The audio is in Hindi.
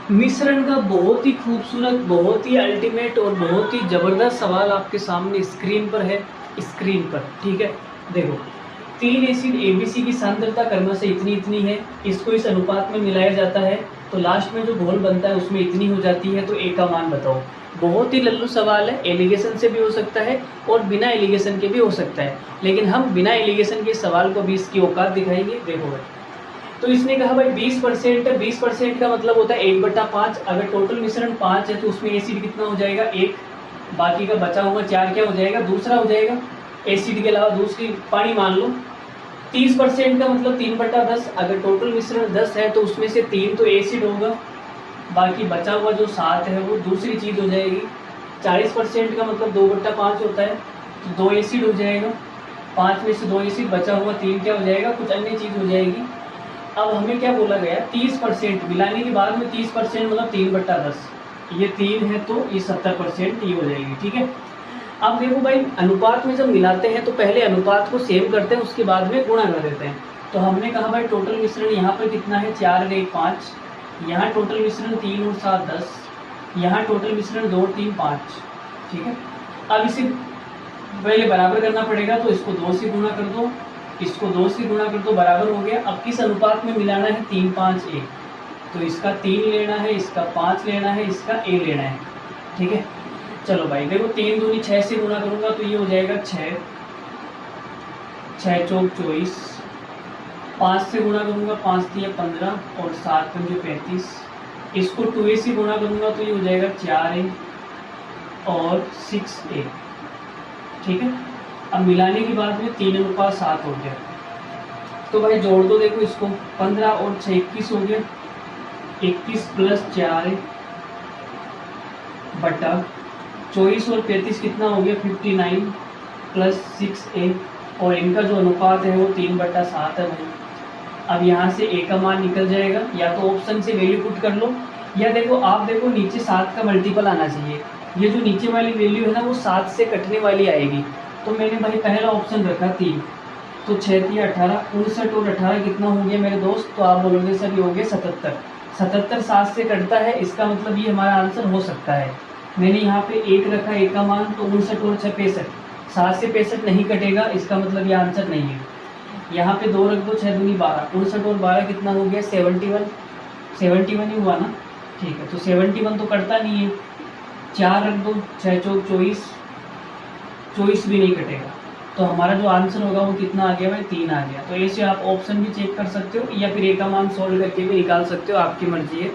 मिश्रण का बहुत ही खूबसूरत, बहुत ही अल्टीमेट और बहुत ही ज़बरदस्त सवाल आपके सामने स्क्रीन पर है, स्क्रीन पर, ठीक है। देखो, 3 एसिड एबीसी की सांद्रता क्रमशः इतनी-इतनी है, इसको इस अनुपात में मिलाया जाता है, तो लास्ट में जो घोल बनता है उसमें इतनी हो जाती है, तो ए का मान बताओ। बहुत ही लल्लू सवाल है, एलिगेशन से भी हो सकता है और बिना एलिगेशन के भी हो सकता है, लेकिन हम बिना एलिगेशन के सवाल को भी इसकी औकात दिखाएंगे। देखो भाई, तो इसने कहा भाई 20% है, 20% का मतलब होता है 1/5। अगर टोटल मिश्रण 5 है तो उसमें एसिड कितना हो जाएगा, 1। बाकी का बचा हुआ 4 क्या हो जाएगा, दूसरा हो जाएगा। एसिड के अलावा दूसरी पानी मान लो। 30% का मतलब 3/10। अगर टोटल मिश्रण 10 है तो उसमें से 3 तो एसिड होगा, बाकी बचा हुआ जो 7 है वो दूसरी चीज़ हो जाएगी। 40% का मतलब 2/5 होता है, तो 2 एसिड हो जाएगा। 5 में से 2 एसिड, बचा हुआ 3 क्या हो जाएगा, कुछ अन्य चीज़ हो जाएगी। अब हमें क्या बोला गया, 30% मिलाने के बाद में 30% मतलब 3/10। ये 3 है तो ये 70% ये हो जाएगी, ठीक है। अब देखो भाई, अनुपात में जब मिलाते हैं तो पहले अनुपात को सेम करते हैं, उसके बाद में गुणा कर देते हैं। तो हमने कहा भाई टोटल मिश्रण यहाँ पर कितना है, 4 और 1 5। यहाँ टोटल मिश्रण 3 और 7 10। यहाँ टोटल मिश्रण 2 और 3 5, ठीक है। अब इसे पहले बराबर करना पड़ेगा, तो इसको 2 से गुणा कर दो, इसको 2 से गुणा कर दो, बराबर हो गया। अब किस अनुपात में मिलाना है, 3 5 1। तो इसका 3 लेना है, इसका 5 लेना है, इसका a लेना है, ठीक है। चलो भाई देखो, 3 दूनी 6 से गुणा करूंगा तो ये हो जाएगा 6, 6 चौक 24। 5 से गुणा करूंगा, 5 दिया 15 और 7 पंजे 35। इसको 2a से गुणा करूंगा तो ये हो जाएगा 4a और 6a, ठीक है। अब मिलाने के बाद में 3:7 हो गया। तो भाई जोड़ दो, देखो इसको, 15 और 6 21 हो गया। 21 प्लस 4 बटा 24 और 35 कितना हो गया, 59 प्लस 6a। और इनका जो अनुपात है वो 3/7 है भाई। अब यहाँ से a का मान निकल जाएगा, या तो ऑप्शन से वैल्यू पुट कर लो, या देखो आप देखो नीचे 7 का मल्टीपल आना चाहिए। ये जो नीचे वाली वैल्यू है ना वो 7 से कटने वाली आएगी। तो मैंने भाई पहला ऑप्शन रखा 3, तो 6 3 18, 59 और 18 कितना हो गया मेरे दोस्त, तो आप बोलोगे सर ये हो गया 77। 77 7 से कटता है, इसका मतलब ये हमारा आंसर हो सकता है। मैंने यहाँ पे 1 रखा, 1 का मान, तो 59 और 6 65। 7 से 65 नहीं कटेगा, इसका मतलब ये आंसर नहीं है। यहाँ पे 2 रख दो, 6 दूनी 12, 59 और 12 कितना हो गया, 71। 71 ही हुआ ना, ठीक है। तो 71 तो कटता नहीं है। 4 रख दो, 6 चौक 24, 24 भी नहीं कटेगा। तो हमारा जो आंसर होगा वो कितना आ गया भाई, 3 आ गया। तो ऐसे आप ऑप्शन भी चेक कर सकते हो, या फिर ए का मान सोल्व करके भी निकाल सकते हो, आपकी मर्जी है।